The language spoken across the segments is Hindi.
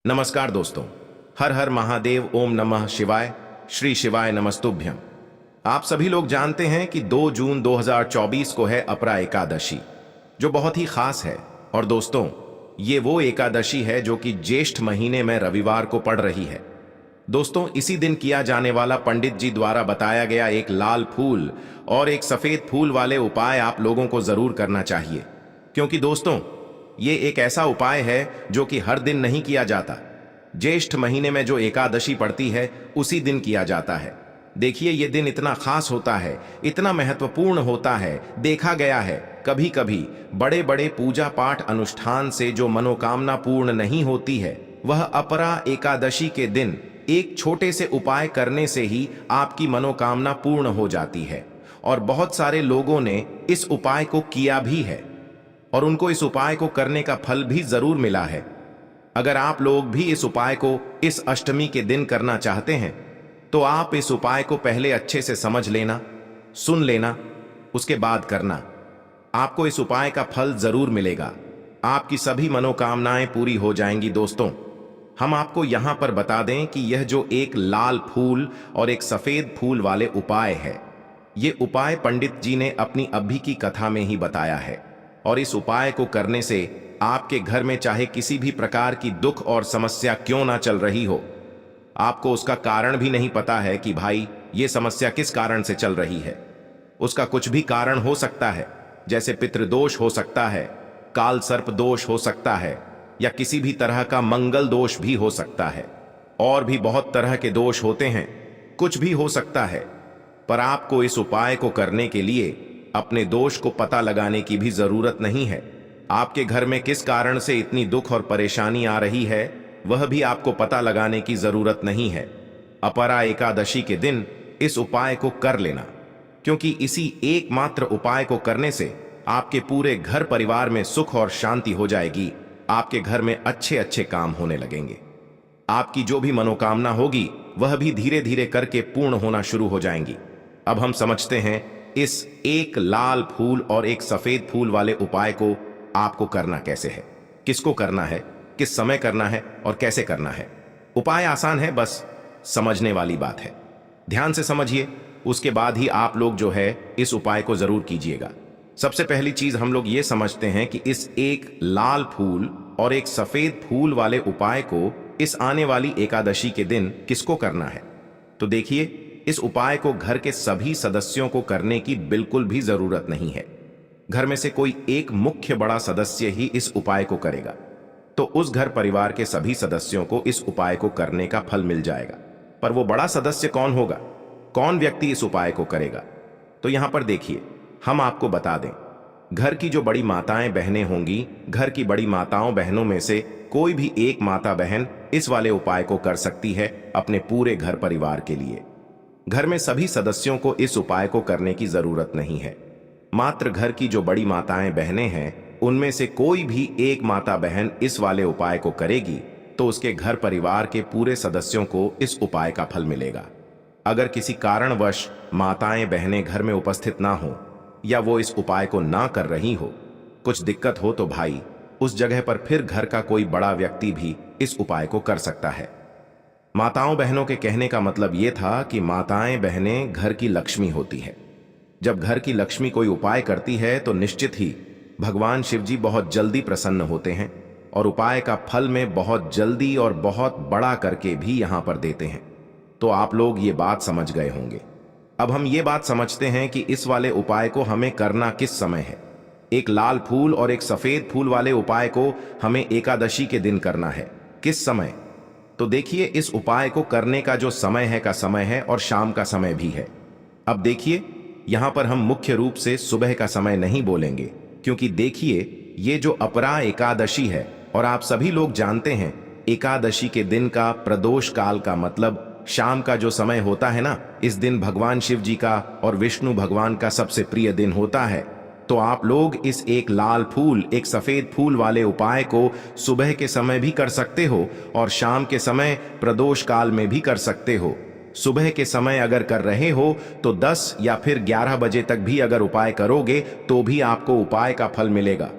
नमस्कार दोस्तों। हर हर महादेव, ओम नमः शिवाय, श्री शिवाय नमस्तुभ्यम। आप सभी लोग जानते हैं कि 2 जून 2024 को है अपरा एकादशी, जो बहुत ही खास है। और दोस्तों, ये वो एकादशी है जो कि ज्येष्ठ महीने में रविवार को पड़ रही है। दोस्तों, इसी दिन किया जाने वाला पंडित जी द्वारा बताया गया एक लाल फूल और एक सफेद फूल वाले उपाय आप लोगों को जरूर करना चाहिए, क्योंकि दोस्तों, ये एक ऐसा उपाय है जो कि हर दिन नहीं किया जाता। ज्येष्ठ महीने में जो एकादशी पड़ती है उसी दिन किया जाता है। देखिए, ये दिन इतना खास होता है, इतना महत्वपूर्ण होता है। देखा गया है कभी कभी बड़े बड़े पूजा पाठ अनुष्ठान से जो मनोकामना पूर्ण नहीं होती है, वह अपरा एकादशी के दिन एक छोटे से उपाय करने से ही आपकी मनोकामना पूर्ण हो जाती है। और बहुत सारे लोगों ने इस उपाय को किया भी है और उनको इस उपाय को करने का फल भी जरूर मिला है। अगर आप लोग भी इस उपाय को इस अष्टमी के दिन करना चाहते हैं, तो आप इस उपाय को पहले अच्छे से समझ लेना, सुन लेना, उसके बाद करना। आपको इस उपाय का फल जरूर मिलेगा, आपकी सभी मनोकामनाएं पूरी हो जाएंगी। दोस्तों, हम आपको यहां पर बता दें कि यह जो एक लाल फूल और एक सफेद फूल वाले उपाय है, ये उपाय पंडित जी ने अपनी अभी की कथा में ही बताया है। और इस उपाय को करने से आपके घर में चाहे किसी भी प्रकार की दुख और समस्या क्यों ना चल रही हो, आपको उसका कारण भी नहीं पता है कि भाई ये समस्या किस कारण से चल रही है। उसका कुछ भी कारण हो सकता है, जैसे पितृदोष हो सकता है, काल सर्प दोष हो सकता है, या किसी भी तरह का मंगल दोष भी हो सकता है। और भी बहुत तरह के दोष होते हैं, कुछ भी हो सकता है। पर आपको इस उपाय को करने के लिए अपने दोष को पता लगाने की भी जरूरत नहीं है। आपके घर में किस कारण से इतनी दुख और परेशानी आ रही है, वह भी आपको पता लगाने की जरूरत नहीं है। अपरा एकादशी के दिन इस उपाय को कर लेना, क्योंकि इसी एकमात्र उपाय को करने से आपके पूरे घर परिवार में सुख और शांति हो जाएगी। आपके घर में अच्छे अच्छे काम होने लगेंगे। आपकी जो भी मनोकामना होगी वह भी धीरे धीरे करके पूर्ण होना शुरू हो जाएंगी। अब हम समझते हैं इस एक लाल फूल और एक सफेद फूल वाले उपाय को आपको करना कैसे है, किसको करना है, किस समय करना है और कैसे करना है। उपाय आसान है, बस समझने वाली बात है। ध्यान से समझिए, उसके बाद ही आप लोग जो है इस उपाय को जरूर कीजिएगा। सबसे पहली चीज हम लोग ये समझते हैं कि इस एक लाल फूल और एक सफेद फूल वाले उपाय को इस आने वाली एकादशी के दिन किसको करना है। तो देखिए, इस उपाय को घर के सभी सदस्यों को करने की बिल्कुल भी जरूरत नहीं है। घर में से कोई एक मुख्य बड़ा सदस्य ही इस उपाय को करेगा, तो उस घर परिवार के सभी सदस्यों को इस उपाय को करने का फल मिल जाएगा। पर वो बड़ा सदस्य कौन होगा, कौन व्यक्ति इस उपाय को करेगा, तो यहां पर देखिए, हम आपको बता दें, घर की जो बड़ी माताएं बहनें होंगी, घर की बड़ी माताओं बहनों में से कोई भी एक माता बहन इस वाले उपाय को कर सकती है अपने पूरे घर परिवार के लिए। घर में सभी सदस्यों को इस उपाय को करने की जरूरत नहीं है। मात्र घर की जो बड़ी माताएं बहनें हैं, उनमें से कोई भी एक माता बहन इस वाले उपाय को करेगी तो उसके घर परिवार के पूरे सदस्यों को इस उपाय का फल मिलेगा। अगर किसी कारणवश माताएं बहनें घर में उपस्थित ना हो या वो इस उपाय को ना कर रही हो, कुछ दिक्कत हो, तो भाई उस जगह पर फिर घर का कोई बड़ा व्यक्ति भी इस उपाय को कर सकता है। माताओं बहनों के कहने का मतलब यह था कि माताएं बहनें घर की लक्ष्मी होती है। जब घर की लक्ष्मी कोई उपाय करती है तो निश्चित ही भगवान शिव जी बहुत जल्दी प्रसन्न होते हैं और उपाय का फल में बहुत जल्दी और बहुत बड़ा करके भी यहां पर देते हैं। तो आप लोग ये बात समझ गए होंगे। अब हम ये बात समझते हैं कि इस वाले उपाय को हमें करना किस समय है। एक लाल फूल और एक सफेद फूल वाले उपाय को हमें एकादशी के दिन करना है। किस समय? तो देखिए, इस उपाय को करने का जो समय है का समय है और शाम का समय भी है। अब देखिए, यहां पर हम मुख्य रूप से सुबह का समय नहीं बोलेंगे, क्योंकि देखिए, ये जो अपरा एकादशी है और आप सभी लोग जानते हैं एकादशी के दिन का प्रदोष काल का मतलब शाम का जो समय होता है ना, इस दिन भगवान शिव जी का और विष्णु भगवान का सबसे प्रिय दिन होता है। तो आप लोग इस एक लाल फूल एक सफेद फूल वाले उपाय को सुबह के समय भी कर सकते हो और शाम के समय प्रदोष काल में भी कर सकते हो। सुबह के समय अगर कर रहे हो तो 10 या फिर 11 बजे तक भी अगर उपाय करोगे तो भी आपको उपाय का फल मिलेगा।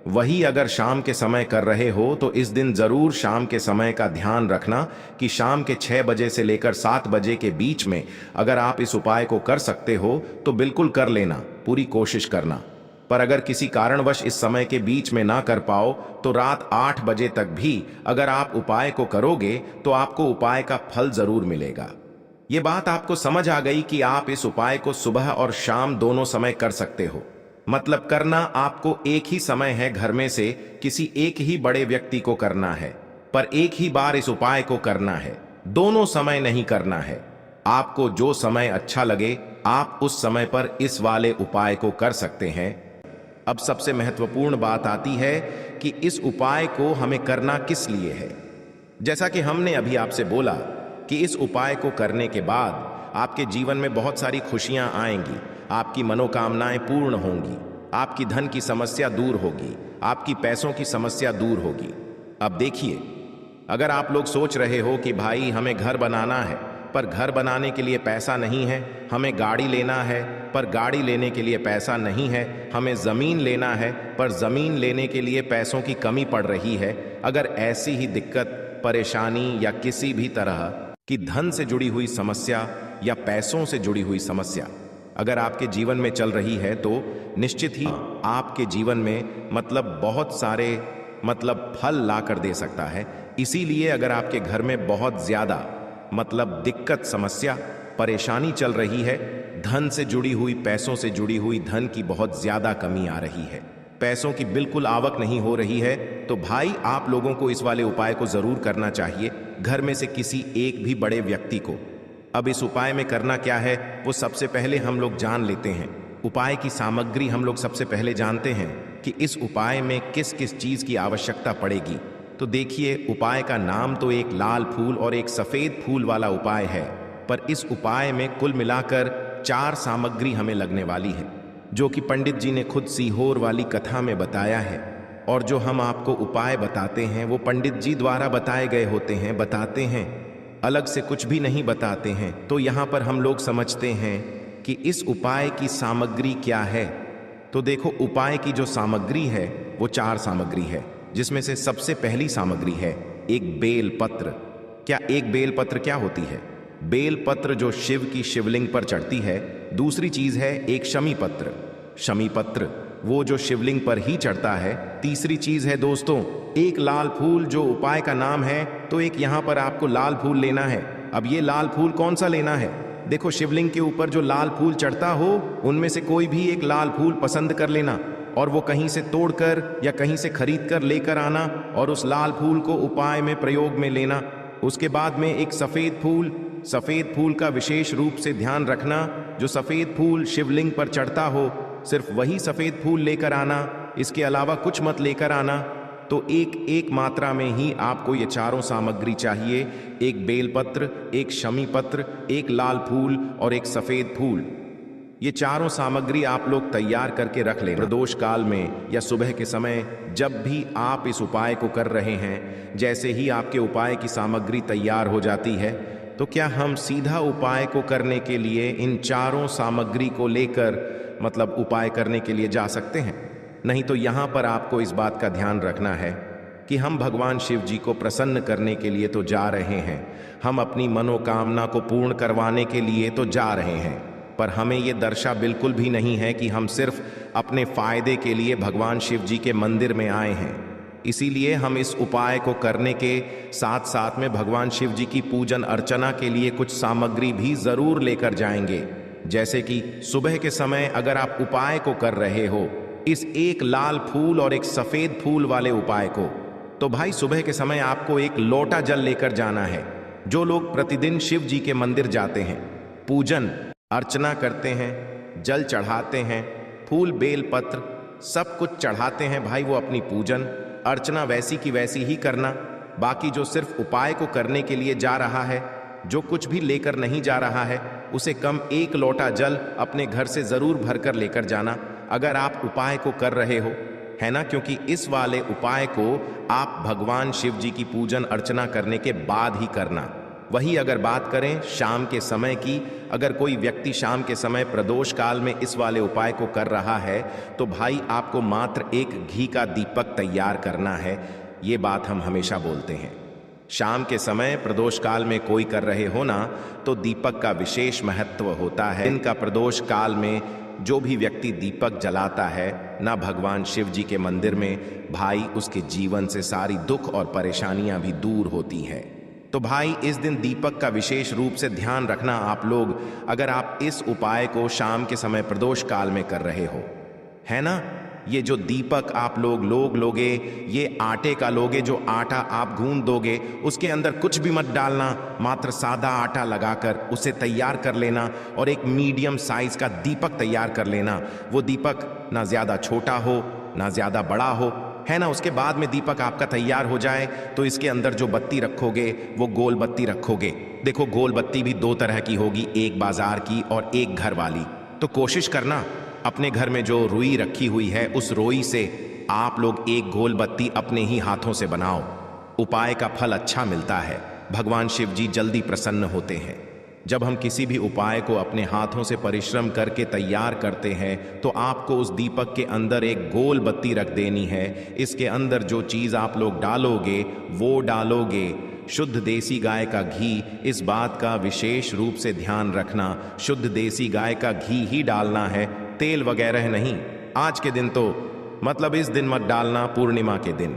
वही अगर शाम के समय कर रहे हो तो इस दिन जरूर शाम के समय का ध्यान रखना कि शाम के 6 बजे से लेकर 7 बजे के बीच में अगर आप इस उपाय को कर सकते हो तो बिल्कुल कर लेना, पूरी कोशिश करना। पर अगर किसी कारणवश इस समय के बीच में ना कर पाओ तो रात 8 बजे तक भी अगर आप उपाय को करोगे तो आपको उपाय का फल जरूर मिलेगा। ये बात आपको समझ आ गई कि आप इस उपाय को सुबह और शाम दोनों समय कर सकते हो। मतलब करना आपको एक ही समय है, घर में से किसी एक ही बड़े व्यक्ति को करना है, पर एक ही बार इस उपाय को करना है, दोनों समय नहीं करना है। आपको जो समय अच्छा लगे आप उस समय पर इस वाले उपाय को कर सकते हैं। अब सबसे महत्वपूर्ण बात आती है कि इस उपाय को हमें करना किस लिए है। जैसा कि हमने अभी आपसे बोला कि इस उपाय को करने के बाद आपके जीवन में बहुत सारी खुशियां आएंगी, आपकी मनोकामनाएं पूर्ण होंगी, आपकी धन की समस्या दूर होगी, आपकी पैसों की समस्या दूर होगी। अब देखिए, अगर आप लोग सोच रहे हो कि भाई हमें घर बनाना है पर घर बनाने के लिए पैसा नहीं है, हमें गाड़ी लेना है पर गाड़ी लेने के लिए पैसा नहीं है, हमें ज़मीन लेना है पर ज़मीन लेने के लिए पैसों की कमी पड़ रही है, अगर ऐसी ही दिक्कत, परेशानी या किसी भी तरह की धन से जुड़ी हुई समस्या या पैसों से जुड़ी हुई समस्या अगर आपके जीवन में चल रही है तो निश्चित ही आपके जीवन में बहुत सारे फल ला कर दे सकता है। इसीलिए अगर आपके घर में बहुत ज्यादा दिक्कत, समस्या, परेशानी चल रही है, धन से जुड़ी हुई, पैसों से जुड़ी हुई धन की बहुत ज्यादा कमी आ रही है, पैसों की बिल्कुल आवक नहीं हो रही है, तो भाई आप लोगों को इस वाले उपाय को जरूर करना चाहिए, घर में से किसी एक भी बड़े व्यक्ति को। अब इस उपाय में करना क्या है वो सबसे पहले हम लोग जान लेते हैं। उपाय की सामग्री हम लोग सबसे पहले जानते हैं कि इस उपाय में किस किस चीज की आवश्यकता पड़ेगी। तो देखिए, उपाय का नाम तो एक लाल फूल और एक सफेद फूल वाला उपाय है, पर इस उपाय में कुल मिलाकर 4 सामग्री हमें लगने वाली है, जो कि पंडित जी ने खुद सीहोर वाली कथा में बताया है। और जो हम आपको उपाय बताते हैं वो पंडित जी द्वारा बताए गए होते हैं, बताते हैं, अलग से कुछ भी नहीं बताते हैं। तो यहाँ पर हम लोग समझते हैं कि इस उपाय की सामग्री क्या है। तो देखो, उपाय की जो सामग्री है वो 4 सामग्री है, जिसमें से सबसे पहली सामग्री है एक बेल पत्र। क्या एक बेल पत्र क्या होती है? बेल पत्र जो शिव की शिवलिंग पर चढ़ती है। दूसरी चीज है एक शमी पत्र। शमी पत्र वो जो शिवलिंग पर ही चढ़ता है। तीसरी चीज है दोस्तों एक लाल फूल, जो उपाय का नाम है। तो एक यहाँ पर आपको लाल फूल लेना है। अब ये लाल फूल कौन सा लेना है? देखो, शिवलिंग के ऊपर जो लाल फूल चढ़ता हो उनमें से कोई भी एक लाल फूल पसंद कर लेना और वो कहीं से तोड़कर या कहीं से खरीद कर लेकर आना और उस लाल फूल को उपाय में प्रयोग में लेना। उसके बाद में एक सफेद फूल का विशेष रूप से ध्यान रखना। जो सफेद फूल शिवलिंग पर चढ़ता हो सिर्फ वही सफेद फूल लेकर आना, इसके अलावा कुछ मत लेकर आना। तो एक मात्रा में ही आपको ये 4 सामग्री चाहिए, एक बेलपत्र, एक शमी पत्र, एक लाल फूल और एक सफेद फूल। ये 4 सामग्री आप लोग तैयार करके रख लें। प्रदोष काल में या सुबह के समय जब भी आप इस उपाय को कर रहे हैं, जैसे ही आपके उपाय की सामग्री तैयार हो जाती है तो क्या हम सीधा उपाय को करने के लिए इन 4 सामग्री को लेकर उपाय करने के लिए जा सकते हैं? नहीं, तो यहाँ पर आपको इस बात का ध्यान रखना है कि हम भगवान शिव जी को प्रसन्न करने के लिए तो जा रहे हैं, हम अपनी मनोकामना को पूर्ण करवाने के लिए तो जा रहे हैं, पर हमें ये दर्शा बिल्कुल भी नहीं है कि हम सिर्फ अपने फायदे के लिए भगवान शिव जी के मंदिर में आए हैं। इसीलिए हम इस उपाय को करने के साथ साथ में भगवान शिव जी की पूजन अर्चना के लिए कुछ सामग्री भी जरूर लेकर जाएंगे। जैसे कि सुबह के समय अगर आप उपाय को कर रहे हो, इस एक लाल फूल और एक सफेद फूल वाले उपाय को, तो भाई सुबह के समय आपको एक लोटा जल लेकर जाना है। जो लोग प्रतिदिन शिव जी के मंदिर जाते हैं, पूजन अर्चना करते हैं, जल चढ़ाते हैं, फूल बेल पत्र सब कुछ चढ़ाते हैं, भाई वो अपनी पूजन अर्चना वैसी की वैसी ही करना। बाकी जो सिर्फ उपाय को करने के लिए जा रहा है, जो कुछ भी लेकर नहीं जा रहा है, उसे कम 1 लोटा जल अपने घर से जरूर भरकर लेकर जाना अगर आप उपाय को कर रहे हो, है ना? क्योंकि इस वाले उपाय को आप भगवान शिव जी की पूजन अर्चना करने के बाद ही करना। वही अगर बात करें शाम के समय की, अगर कोई व्यक्ति शाम के समय प्रदोष काल में इस वाले उपाय को कर रहा है तो भाई आपको मात्र एक घी का दीपक तैयार करना है। ये बात हम हमेशा बोलते हैं। शाम के समय प्रदोष काल में कोई कर रहे हो ना तो दीपक का विशेष महत्व होता है। इनका प्रदोष काल में जो भी व्यक्ति दीपक जलाता है ना भगवान शिव जी के मंदिर में, भाई उसके जीवन से सारी दुख और परेशानियां भी दूर होती हैं। तो भाई इस दिन दीपक का विशेष रूप से ध्यान रखना आप लोग, अगर आप इस उपाय को शाम के समय प्रदोष काल में कर रहे हो, है ना। ये जो दीपक आप लोग लोगे, ये आटे का लोगे। जो आटा आप गूंद दोगे उसके अंदर कुछ भी मत डालना, मात्र सादा आटा लगाकर उसे तैयार कर लेना और एक मीडियम साइज का दीपक तैयार कर लेना। वो दीपक ना ज्यादा छोटा हो ना ज्यादा बड़ा हो, है ना। उसके बाद में दीपक आपका तैयार हो जाए तो इसके अंदर जो बत्ती रखोगे वो गोल बत्ती रखोगे। देखो गोल बत्ती भी दो तरह की होगी, एक बाजार की और एक घर वाली। तो कोशिश करना अपने घर में जो रुई रखी हुई है उस रुई से आप लोग एक गोल बत्ती अपने ही हाथों से बनाओ। उपाय का फल अच्छा मिलता है, भगवान शिव जी जल्दी प्रसन्न होते हैं। जब हम किसी भी उपाय को अपने हाथों से परिश्रम करके तैयार करते हैं तो आपको उस दीपक के अंदर एक गोल बत्ती रख देनी है। इसके अंदर जो चीज़ आप लोग डालोगे वो डालोगे शुद्ध देसी गाय का घी। इस बात का विशेष रूप से ध्यान रखना, शुद्ध देसी गाय का घी ही डालना है, तेल वगैरह नहीं। आज के दिन तो मतलब इस दिन मत डालना, पूर्णिमा के दिन,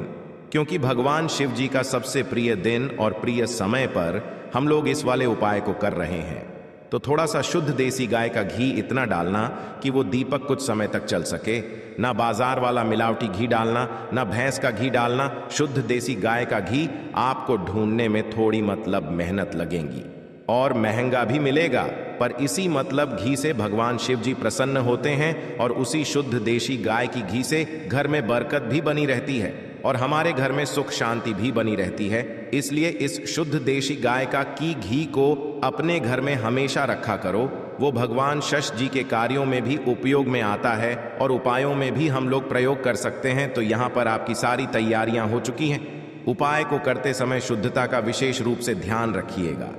क्योंकि भगवान शिव जी का सबसे प्रिय दिन और प्रिय समय पर हम लोग इस वाले उपाय को कर रहे हैं। तो थोड़ा सा शुद्ध देसी गाय का घी इतना डालना कि वो दीपक कुछ समय तक चल सके। ना बाजार वाला मिलावटी घी डालना, ना भैंस का घी डालना, शुद्ध देसी गाय का घी। आपको ढूंढने में थोड़ी मतलब मेहनत लगेगी और महंगा भी मिलेगा, पर इसी मतलब घी से भगवान शिव जी प्रसन्न होते हैं और उसी शुद्ध देसी गाय की घी से घर में बरकत भी बनी रहती है और हमारे घर में सुख शांति भी बनी रहती है। इसलिए इस शुद्ध देसी गाय का घी को अपने घर में हमेशा रखा करो। वो भगवान शश जी के कार्यों में भी उपयोग में आता है और उपायों में भी हम लोग प्रयोग कर सकते हैं। तो यहाँ पर आपकी सारी तैयारियां हो चुकी हैं। उपाय को करते समय शुद्धता का विशेष रूप से ध्यान रखिएगा।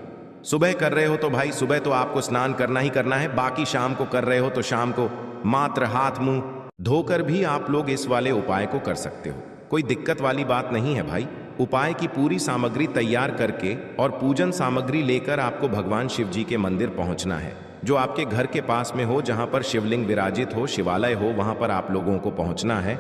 सुबह कर रहे हो तो भाई सुबह तो आपको स्नान करना ही करना है, बाकी शाम को कर रहे हो तो शाम को मात्र हाथ मुंह धोकर भी आप लोग इस वाले उपाय को कर सकते हो। कोई दिक्कत वाली बात नहीं है भाई। उपाय की पूरी सामग्री तैयार करके और पूजन सामग्री लेकर आपको भगवान शिव जी के मंदिर पहुंचना है, जो आपके घर के पास में हो, जहां पर शिवलिंग विराजित हो, शिवालय हो, वहां पर आप लोगों को पहुंचना है।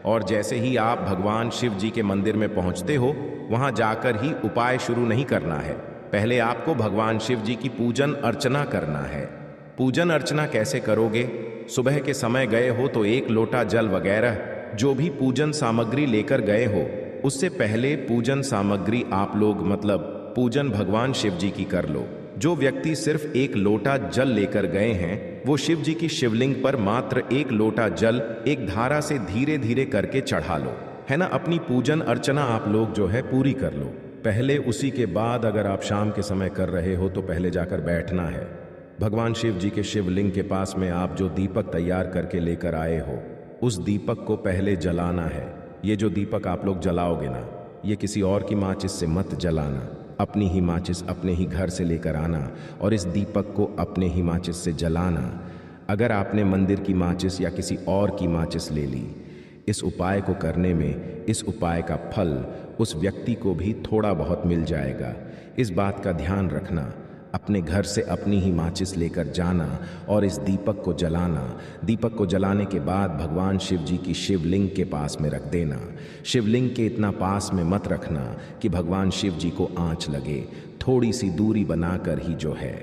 और जैसे ही आप भगवान शिव जी के मंदिर में पहुंचते हो, वहां जाकर ही उपाय शुरू नहीं करना है। पहले आपको भगवान शिव जी की पूजन अर्चना करना है। पूजन अर्चना कैसे करोगे? सुबह के समय गए हो तो एक लोटा जल वगैरह जो भी पूजन सामग्री लेकर गए हो, उससे पहले पूजन सामग्री आप लोग मतलब पूजन भगवान शिव जी की कर लो। जो व्यक्ति सिर्फ एक लोटा जल लेकर गए हैं वो शिव जी की शिवलिंग पर मात्र एक लोटा जल एक धारा से धीरे धीरे करके चढ़ा लो, है ना। अपनी पूजन अर्चना आप लोग जो है पूरी कर लो पहले। उसी के बाद अगर आप शाम के समय कर रहे हो तो पहले जाकर बैठना है। भगवान शिव जी के शिवलिंग के पास में आप जो दीपक तैयार करके लेकर आए हो उस दीपक को पहले जलाना है। ये जो दीपक आप लोग जलाओगे ना, ये किसी और की माचिस से मत जलाना, अपनी ही माचिस अपने ही घर से लेकर आना और इस दीपक को अपने ही माचिस से जलाना। अगर आपने मंदिर की माचिस या किसी और की माचिस ले ली, इस उपाय को करने में इस उपाय का फल उस व्यक्ति को भी थोड़ा बहुत मिल जाएगा। इस बात का ध्यान रखना। अपने घर से अपनी ही माचिस लेकर जाना और इस दीपक को जलाना। दीपक को जलाने के बाद भगवान शिव जी की शिवलिंग के पास में रख देना। शिवलिंग के इतना पास में मत रखना कि भगवान शिव जी को आंच लगे, थोड़ी सी दूरी बनाकर ही जो है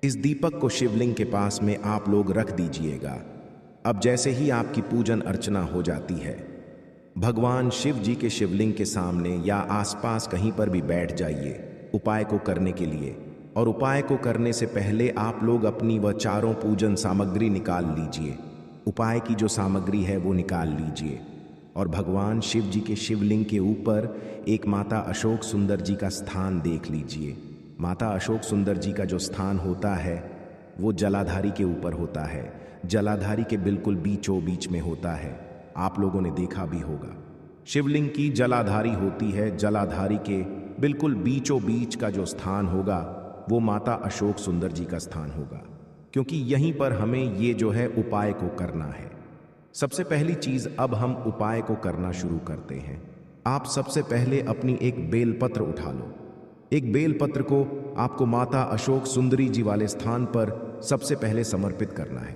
इस दीपक को शिवलिंग के पास में आप लोग रख दीजिएगा। अब जैसे ही आपकी पूजन अर्चना हो जाती है, भगवान शिव जी के शिवलिंग के सामने या आसपास कहीं पर भी बैठ जाइए उपाय को करने के लिए। और उपाय को करने से पहले आप लोग अपनी वह चारों पूजन सामग्री निकाल लीजिए। उपाय की जो सामग्री है वो निकाल लीजिए और भगवान शिव जी के शिवलिंग के ऊपर एक माता अशोक सुंदर जी का स्थान देख लीजिए। माता अशोक सुंदर जी का जो स्थान होता है वो जलाधारी के ऊपर होता है। जलाधारी के बिल्कुल बीचों बीच में होता है, आप लोगों ने देखा भी होगा। शिवलिंग की जलाधारी होती है, जलाधारी के बिल्कुल बीचों बीच का जो स्थान होगा वो माता अशोक सुंदर जी का स्थान होगा, क्योंकि यहीं पर हमें ये जो है उपाय को करना है। सबसे पहली चीज अब हम उपाय को करना शुरू करते हैं। आप सबसे पहले अपनी एक बेलपत्र उठा लो। एक बेलपत्र को आपको माता अशोक सुंदरी जी वाले स्थान पर सबसे पहले समर्पित करना है।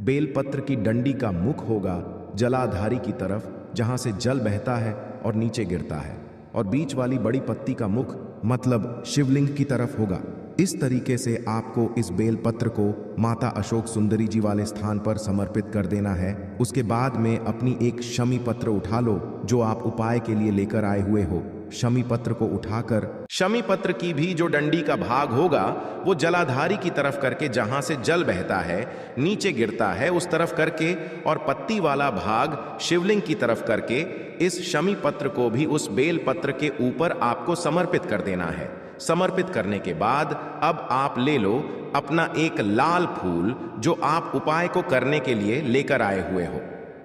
बेलपत्र की डंडी का मुख होगा जलाधारी की तरफ, जहां से जल बहता है और नीचे गिरता है, और बीच वाली बड़ी पत्ती का मुख मतलब शिवलिंग की तरफ होगा। इस तरीके से आपको इस बेलपत्र को माता अशोक सुंदरी जी वाले स्थान पर समर्पित कर देना है। उसके बाद में अपनी एक शमी पत्र उठा लो जो आप उपाय के लिए लेकर आए हुए हो। शमी पत्र को उठाकर शमी पत्र की भी जो डंडी का भाग होगा वो जलाधारी की तरफ करके, जहां से जल बहता है नीचे गिरता है उस तरफ करके, और पत्ती वाला भाग शिवलिंग की तरफ करके इस शमी पत्र को भी उस बेल पत्र के ऊपर आपको समर्पित कर देना है। समर्पित करने के बाद अब आप ले लो अपना एक लाल फूल जो आप उपाय को करने के लिए लेकर आए हुए हो।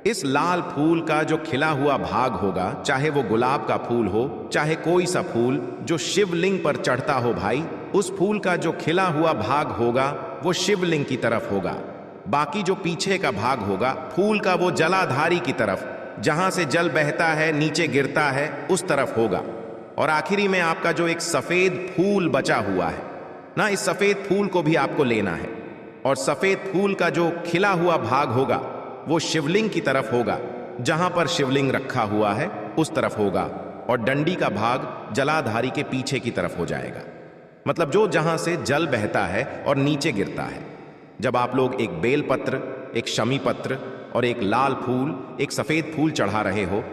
इस लाल फूल का जो खिला हुआ भाग होगा, चाहे वो गुलाब का फूल हो, चाहे कोई सा फूल जो शिवलिंग पर चढ़ता हो भाई, उस फूल का जो खिला हुआ भाग होगा वो शिवलिंग की तरफ होगा। बाकी जो पीछे का भाग होगा फूल का वो जलाधारी की तरफ, जहां से जल बहता है नीचे गिरता है उस तरफ होगा। और आखिरी में आपका जो एक सफेद फूल बचा हुआ है ना, इस सफेद फूल को भी आपको लेना है, और सफेद फूल का जो खिला हुआ भाग होगा वो शिवलिंग की तरफ होगा, जहां पर शिवलिंग रखा हुआ है उस तरफ होगा, और डंडी का भाग जलाधारी के पीछे की तरफ हो जाएगा, मतलब जो जहां से जल बहता है और नीचे गिरता है। जब आप लोग एक बेलपत्र, एक शमी पत्र और एक लाल फूल, एक सफेद फूल चढ़ा रहे हो,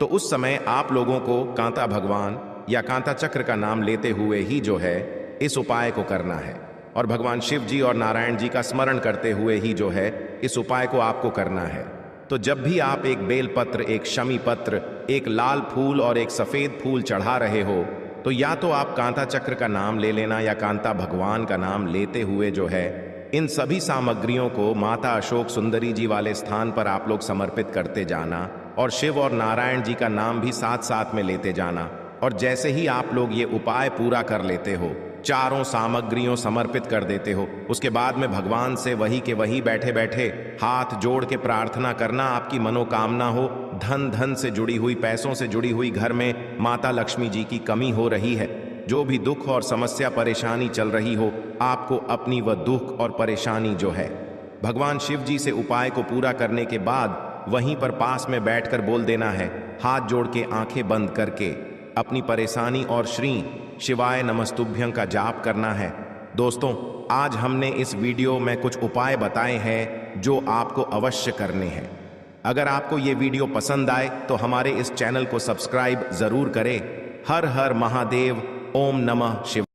तो उस समय आप लोगों को कांता भगवान या कांता चक्र का नाम लेते हुए ही जो है इस उपाय को करना है, और भगवान शिव जी और नारायण जी का स्मरण करते हुए ही जो है इस उपाय को आपको करना है। तो जब भी आप एक बेलपत्र, एक शमी पत्र, एक लाल फूल और एक सफेद फूल चढ़ा रहे हो, तो या तो आप कांता चक्र का नाम ले लेना या कांता भगवान का नाम लेते हुए जो है इन सभी सामग्रियों को माता अशोक सुंदरी जी वाले स्थान पर आप लोग समर्पित करते जाना, और शिव और नारायण जी का नाम भी साथ साथ में लेते जाना। और जैसे ही आप लोग ये उपाय पूरा कर लेते हो, चारों सामग्रियों समर्पित कर देते हो, उसके बाद में भगवान से वही के वही बैठे बैठे हाथ जोड़ के प्रार्थना करना, आपकी मनोकामना हो, धन से जुड़ी हुई, पैसों से जुड़ी हुई, घर में माता लक्ष्मी जी की कमी हो रही है, जो भी दुख और समस्या परेशानी चल रही हो, आपको अपनी वह दुख और परेशानी जो है भगवान शिव जी से उपाय को पूरा करने के बाद वहीं पर पास में बैठकर बोल देना है, हाथ जोड़ के आंखें बंद करके अपनी परेशानी और श्री शिवाय नमस्तुभ्यं का जाप करना है। दोस्तों, आज हमने इस वीडियो में कुछ उपाय बताए हैं जो आपको अवश्य करने हैं। अगर आपको ये वीडियो पसंद आए तो हमारे इस चैनल को सब्सक्राइब जरूर करें। हर हर महादेव, ओम नमः शिवाय।